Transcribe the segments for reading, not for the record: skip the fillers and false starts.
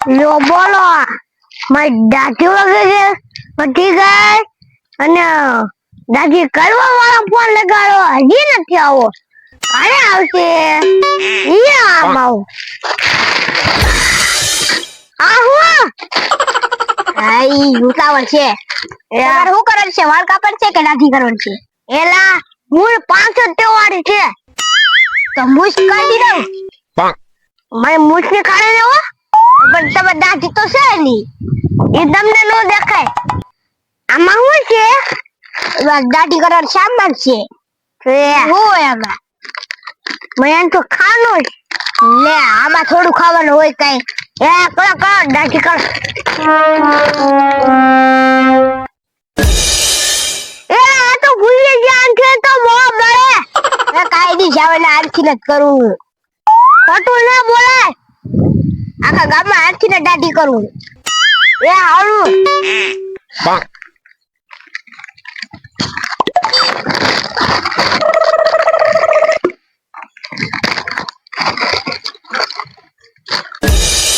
લો બોલો મારી દાઢી વગે છે વધી ગઈ અને દાઢી કરવા વાળા ફોન લગાડો હજી નથી આવો અરે આવશે આમ આવું હું આઈ ઉતાવળ છે યાર શું કરે છે વાળ કાપડ છે કે દાઢી કરવાની છે એલા મૂળ 5 તહેવારી છે તો મૂછ કાઢી દઉં મારી મૂછ ને કાઢી દેવો પણ તમે દાઢી તો છે ની એ તમને નો દેખાય આમાં શું છે દાઢી કરવાનો સામાન છે હું એમાં મેં તો ખાવાનું લે આમાં થોડું ખાવાનું હોય કઈ એ કરો કરો દાઢી કરો એ તો ભૂલી જાન છે તો મો મળે એ કાયદી જાવેલા આરથી ન કરું ખોટું ના બોલે આખા ગામમાં આરથી ને દાઢી કરું એ હારું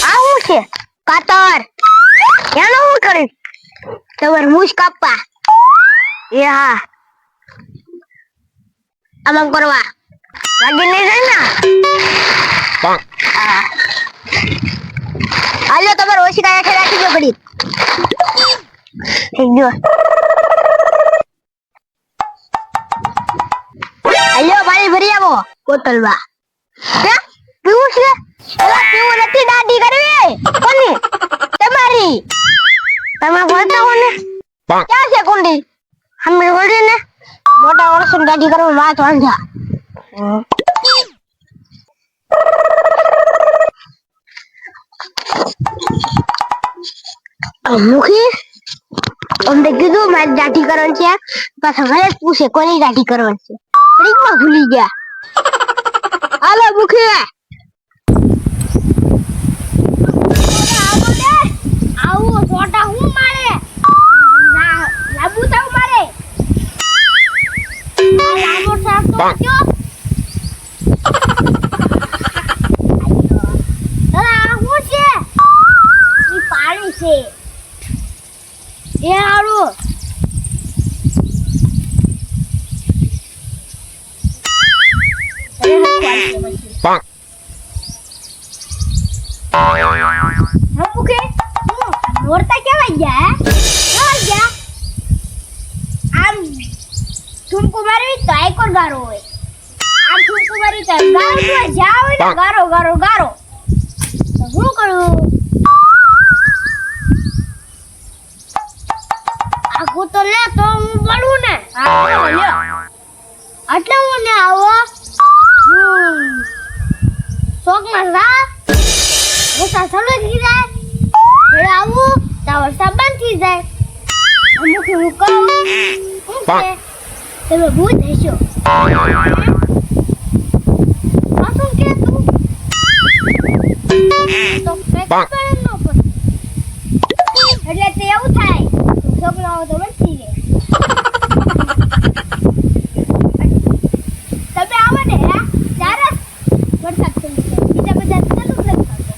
આવું છે કાતર એનો શું કરીશ તમારે મૂછ કાપવા એ હા આમ કરવા લાગી નહીં જાય ને હાલો તમારે ઓછી કાયા રાખી દો ઘડી ઠીક જો હાલો પાણી ભરી આવો બોટલમાં પીવું છે એલા પીવું નથી દાઢી કરવી કોની તમારી તમે બોલતા હો ને ક્યાં છે કુંડી અમે બોલી ને મોટા વર્ષો દાઢી કરવા વાત વાંધા મુખી અમને કીધું મારી દાઢી કરવાની છે પાછા મને જ પૂછે કોની દાઢી કરવાની છે ફ્રીજમાં ભૂલી ગયા હાલો મુખી આવો ફોટા હું મારે લાબુ તાવ મારે લાબુ સાફ તો ક્યો આ હું છે ઈ પાણી છે એ હારું નોરતા કેવા ગયા ગયા આમ ઠુમકો મારવી તો આઈકોર ગારો હોય આમ ઠુમકો મારી તો ગારો તો જાવ ને ગારો ગારો ગારો તો હું કરું આખું તો લે તો હું પડું ને એટલે હું ને આવો શોકમાં રા ઓસા સલો કી જાય હવે આવું તો વરસાદ બંધ થઈ જાય અમુક હું કહું તમે ભૂત હશો પાછું કે તું તો પેક કરે ન પડે એટલે તે એવું થાય છોકરાઓ તો બંધ થઈ જાય તમે આવો ને ત્યારે વરસાદ થઈ જાય બીજા બધા ચાલુ જ થશે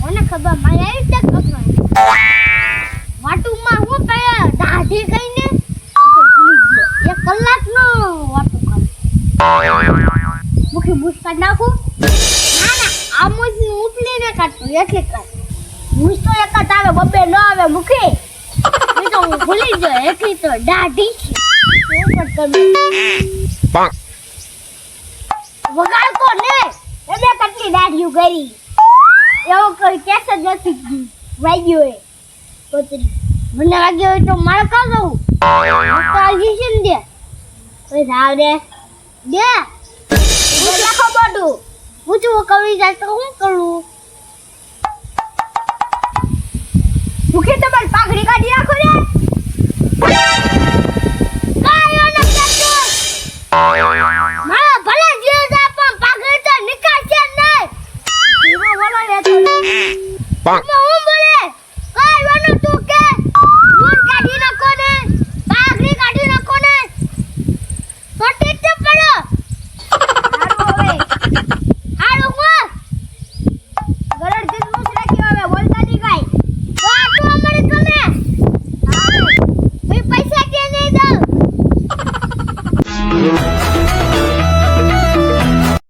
મને ખબર મારે આવી રીતે ખબર વાટુમાં હું કઈ દાઢી કઈને તો ભૂલી ગયો 1 કલાકનો વાટું કાઢ મુખી મૂછ કાઢ નાખું ના ના આ મૂછ ઉપલીને કાઢતું એટલે કાઢ મૂછ તો એક જ આવે બબે ન આવે મુખી એ તો હું ભૂલી ગયો એટલી તો દાઢી છે વગાડ કો ને એ બે કેટલી દાઢીઓ કરી એવું કોઈ કેસ જ નથી વાગ્યો એ કોતરી મને વાગ્યો હોય તો મારે કા જવું કાળજી છે ને દે ઓય જાવ દે દે હું લખો બોડું પૂછું કવી જાય તો હું કરું મુખી તમારી પાઘડી કાઢી રાખો રે